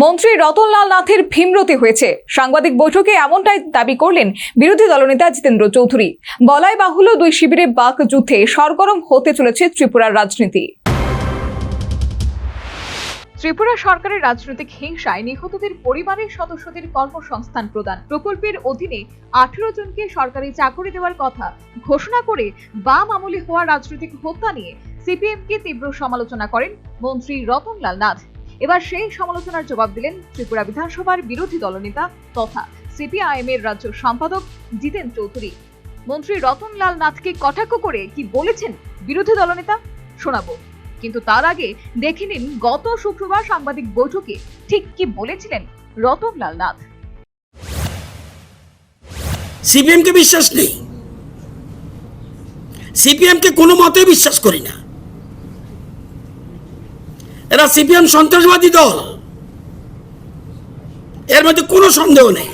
মন্ত্রী রতনলাল নাথের ভীমরতি হয়েছে। সাংবাদিক বৈঠকে এমনটাই দাবি করলেন বিরোধী দলনেতা জিতেন্দ্র চৌধুরী। বলাই বাহুল্য দুই শিবিরে বাক যুদ্ধে সরগরম হতে চলেছে ত্রিপুরার রাজনীতি। ত্রিপুরা সরকারের রাজনৈতিক হিংসায় নিহতদের পরিবারের সদস্যদের কর্মসংস্থান প্রদান প্রকল্পের অধীনে 18 জনকে সরকারি চাকরি দেওয়ার কথা ঘোষণা করে বাম আমলে হওয়া রাজনৈতিক হত্যা নিয়ে সিপিএমকে তীব্র সমালোচনা করেন মন্ত্রী রতনলাল নাথ। এবার সেই সমালোচনার জবাব দিলেন ত্রিপুরা বিধানসভার বিরোধী দলনেতা তথা সিপিআইএম এর রাজ্য সম্পাদক জিতেন চৌধুরী। মন্ত্রী রতনলাল নাথকে কটাক্ষ করে কি বলেছেন বিরোধী দলনেতা শোনাবো, কিন্তু তার আগে দেখে নিন গত শুক্রবার সাংবাদিক বৈঠকে ঠিক কি বলেছিলেন রতনলাল নাথ। সিপিএম কে বিশ্বাস নেই, সিপিএম কে কোনো মতে বিশ্বাস করি না। এরা সিপিএম সন্ত্রাসবাদী দল, এর মধ্যে কোনো সন্দেহ নেই।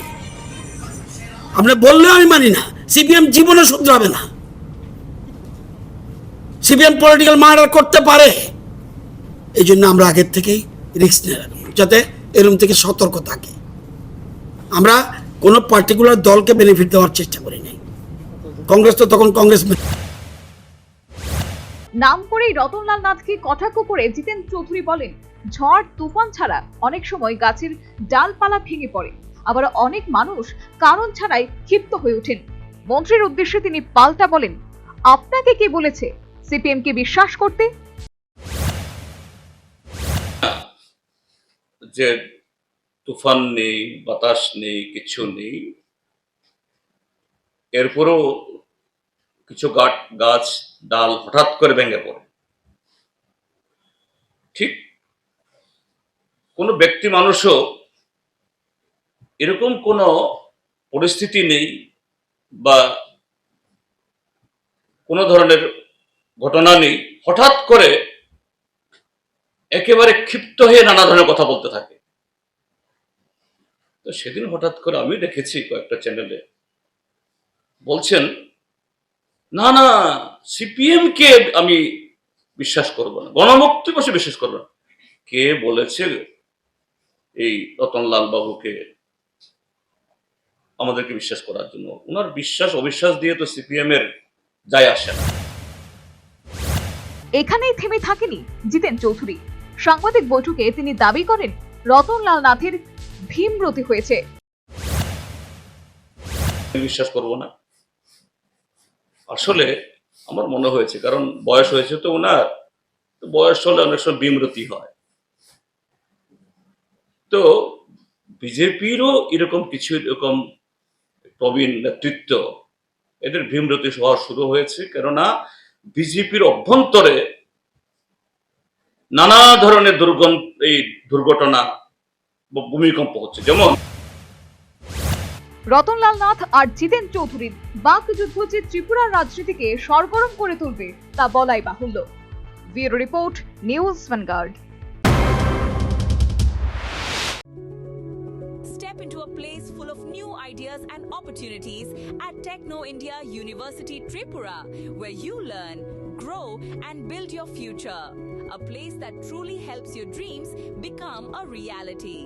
আপনি বললেও আমি মানি না। সিপিএম জীবনে শুধরাবে না। সিপিএম পলিটিক্যাল মার্ডার করতে পারে, এই জন্য আমরা আগের থেকেই রিস্ক নিয়ে রাখি, যাতে এরকম থেকে সতর্ক থাকি। আমরা কোনো পার্টিকুলার দলকে বেনিফিট দেওয়ার চেষ্টা করি নাই। কংগ্রেস তো তখন কংগ্রেস নাম করেই রতনলাল নাথকে কটাক্ষ করে জিতেন চৌধুরী বলেন, ঝড় তুফান ছাড়া অনেক সময় গাছের ডালপালা ভেঙে পড়ে, আবার অনেক মানুষ কারণ ছাড়াই ক্ষিপ্ত হয়ে ওঠেন। মন্ত্রীর উদ্দেশ্যে তিনি পাল্টা বলেন, আপনাকে কে বলেছে সিপিএম কে বিশ্বাস করতে? যে তুফান নেই, বাতাস নেই, কিছু নেই, এরপরও কিছু গাছ ডাল হঠাৎ করে ভেঙে পড়ে। ঠিক কোনো ব্যক্তি মানুষও এরকম কোনো পরিস্থিতি নেই বা কোনো ধরনের ঘটনা নেই, হঠাৎ করে একেবারে ক্ষিপ্ত হয়ে নানা ধরনের কথা বলতে থাকে। তো সেদিন হঠাৎ করে আমি দেখেছি কয়েকটা চ্যানেলে বলছেন, না না সিপিএম কে আমি বিশ্বাস করব না, গণমুক্তি বসে বিশ্বাস করব না। কে বলেছে এই রতনলাল বাবুকে আমাদেরকে বিশ্বাস করার জন্য? ওনার বিশ্বাস অবিশ্বাস দিয়ে তো সিপিএম এর যায় আসে না। এখানেই থেমে থাকেনি জিতেন চৌধুরী। সাংবাদিক বৈঠকে তিনি দাবি করেন রতনলাল নাথের ভীমরতি হয়েছে। বিশ্বাস করব না, আসলে আমার মনে হয়েছে, কারণ বয়স হয়েছে তো ওনার, বয়স হলে অনেক সময় বিমরতি হয়। তো বিজেপিরও এরকম কিছু এরকম প্রবীণ নেতৃত্ব, এদের ভীমরতি হওয়া শুরু হয়েছে, কেননা বিজেপির অভ্যন্তরে নানা ধরনের দুর্ঘটনা বা ভূমিকম্প হচ্ছে। যেমন রতনলাল নাথ আর জিতেন চৌধুরীর বাক যুদ্ধ যে ত্রিপুরার রাজনীতিকে সরগরম করে তুলবে তা বলাই বাহুল্য। Bureau report, news vanguard. Step into a place full of new ideas and opportunities at Techno India University Tripura, where you learn, grow and build your future. A place that truly helps your dreams become a reality.